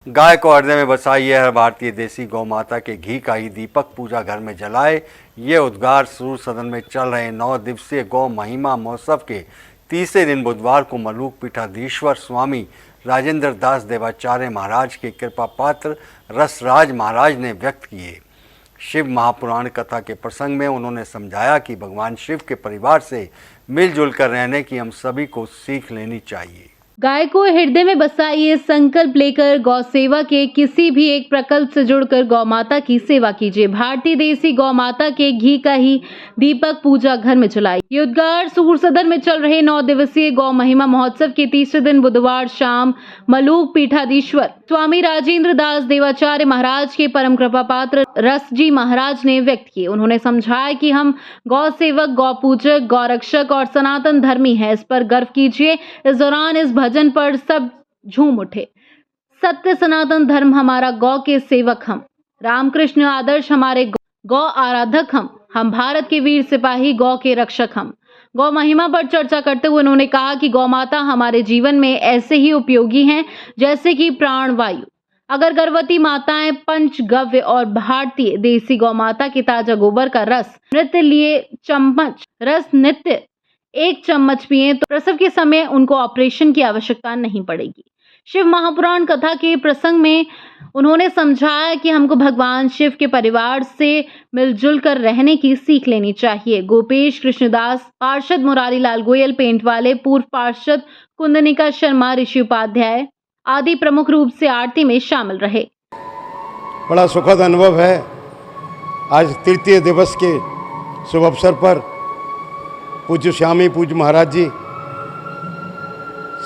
गाय को हृदय में बसाई है, हर भारतीय देसी गौ माता के घी का ही दीपक पूजा घर में जलाए। ये उद्गार सूर सदन में चल रहे 9 दिवसीय गौ महिमा महोत्सव के तीसरे दिन बुधवार को मलूक पीठाधीश्वर स्वामी राजेंद्र दास देवाचार्य महाराज के कृपा पात्र रसराज महाराज ने व्यक्त किए। शिव महापुराण कथा के प्रसंग में उन्होंने समझाया कि भगवान शिव के परिवार से मिलजुल कर रहने की हम सभी को सीख लेनी चाहिए। गाय को हृदय में बसाइए, संकल्प लेकर गौ सेवा के किसी भी एक प्रकल्प से जुड़कर गौ माता की सेवा कीजिए। भारतीय देसी गौ माता के घी का ही दीपक पूजा घर में जलाइए। ये उद्गार सूर सदन में चल रहे 9 दिवसीय गौ महिमा महोत्सव के तीसरे दिन बुधवार शाम मलूक पीठाधीश्वर स्वामी राजेंद्र दास देवाचार्य महाराज के परम कृपा पात्र रस जी महाराज ने व्यक्त किए। उन्होंने समझाया कि हम गौ सेवक, गौ पूजक, गौ रक्षक और सनातन धर्मी हैं। इस पर गर्व कीजिए। इस दौरान इस भजन पर सब झूम उठे। सत्य सनातन धर्म हमारा, गौ के सेवक हम, रामकृष्ण आदर्श हमारे, गौ आराधक हम भारत के वीर सिपाही, गौ के रक्षक हम। गौ महिमा पर चर्चा करते हुए उन्होंने कहा कि गौ माता हमारे जीवन में ऐसे ही उपयोगी हैं जैसे कि प्राण वायु। अगर गर्भवती माताएं पंचगव्य और भारतीय देसी गौ माता के ताजा गोबर का रस नित्य लिए नित्य 1 चम्मच पिए तो प्रसव के समय उनको ऑपरेशन की आवश्यकता नहीं पड़ेगी। शिव महापुराण कथा के प्रसंग में उन्होंने समझाया कि हमको भगवान शिव के परिवार से मिलजुल कर रहने की सीख लेनी चाहिए। गोपेश कृष्णदास, पार्षद मुरारी लाल गोयल, पेंट वाले, पूर्व पार्षद कुंदनिका शर्मा, ऋषि उपाध्याय आदि प्रमुख रूप से आरती में शामिल रहे। बड़ा सुखद अनुभव है। आज तृतीय दिवस के शुभ अवसर पर पूज्य स्वामी पूज्य महाराज जी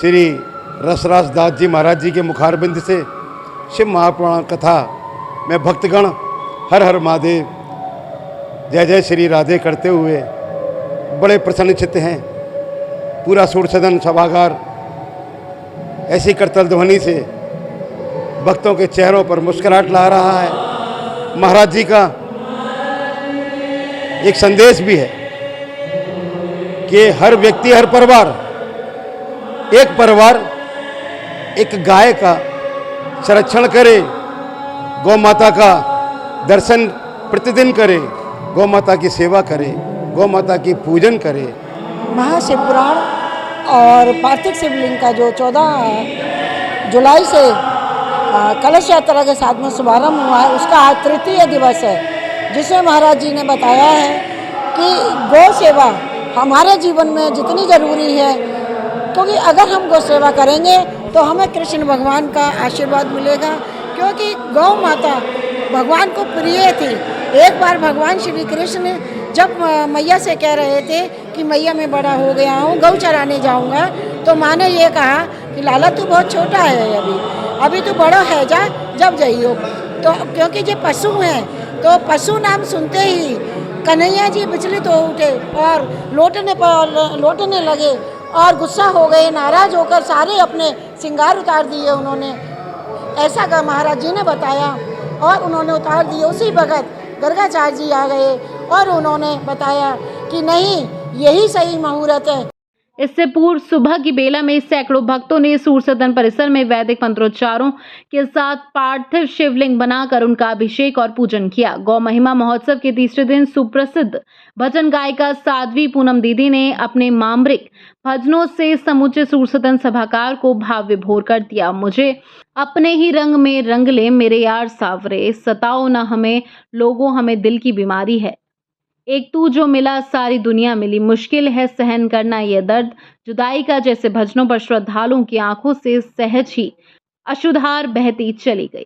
श्री रसराज दास जी महाराज जी के मुखारबिंद से शिव महापुराण कथा में भक्तगण हर हर महादेव, जय जय श्री राधे करते हुए बड़े प्रसन्नचित्त हैं। पूरा सूर सदन सभागार ऐसी करतल ध्वनि से भक्तों के चेहरों पर मुस्कुराहट ला रहा है। महाराज जी का एक संदेश भी है कि हर व्यक्ति, हर परिवार, एक गाय का संरक्षण करे, गौ माता का दर्शन प्रतिदिन करे, गौ माता की सेवा करे, गौ माता की पूजन करे। महाशिवपुराण और पार्थिव शिवलिंग का जो 14 जुलाई से कलश यात्रा के साथ में शुभारंभ हुआ है, उसका आज तृतीय दिवस है, जिसमें महाराज जी ने बताया है कि गौ सेवा हमारे जीवन में जितनी ज़रूरी है, क्योंकि अगर हम गौ सेवा करेंगे तो हमें कृष्ण भगवान का आशीर्वाद मिलेगा। क्योंकि गौ माता भगवान को प्रिय थी। एक बार भगवान श्री कृष्ण जब मैया से कह रहे थे कि मैया मैं बड़ा हो गया हूँ, गौ चराने जाऊँगा, तो माँ ने ये कहा कि लाला तू बहुत छोटा है, अभी तू बड़ा है, जब जाइयो। तो क्योंकि ये पशु हैं, तो पशु नाम सुनते ही कन्हैया जी विचलित हो उठे और लौटने लगे और गुस्सा हो गए। नाराज होकर सारे अपने श्रृंगार उतार दिए उन्होंने। ऐसा का महाराज जी ने बताया और उन्होंने उतार दिए। उसी वक्त गर्गाचार्य जी आ गए और उन्होंने बताया कि नहीं, यही सही मुहूर्त है। इससे पूर्व सुबह की बेला में सैकड़ों भक्तों ने सूर सदन परिसर में वैदिक मंत्रोच्चारों के साथ पार्थिव शिवलिंग बनाकर उनका अभिषेक और पूजन किया। गौ महिमा महोत्सव के तीसरे दिन सुप्रसिद्ध भजन गायिका साध्वी पूनम दीदी ने अपने मामरिक भजनों से समूचे सूर सदन सभागार को भाव विभोर कर दिया। मुझे अपने ही रंग में रंग ले मेरे यार सावरे, सताओ न हमें लोगों, हमें दिल की बीमारी है, एक तू जो मिला सारी दुनिया मिली, मुश्किल है सहन करना ये दर्द जुदाई का, जैसे भजनों पर श्रद्धालुओं की आंखों से सहज ही अश्रुधार बहती चली गई।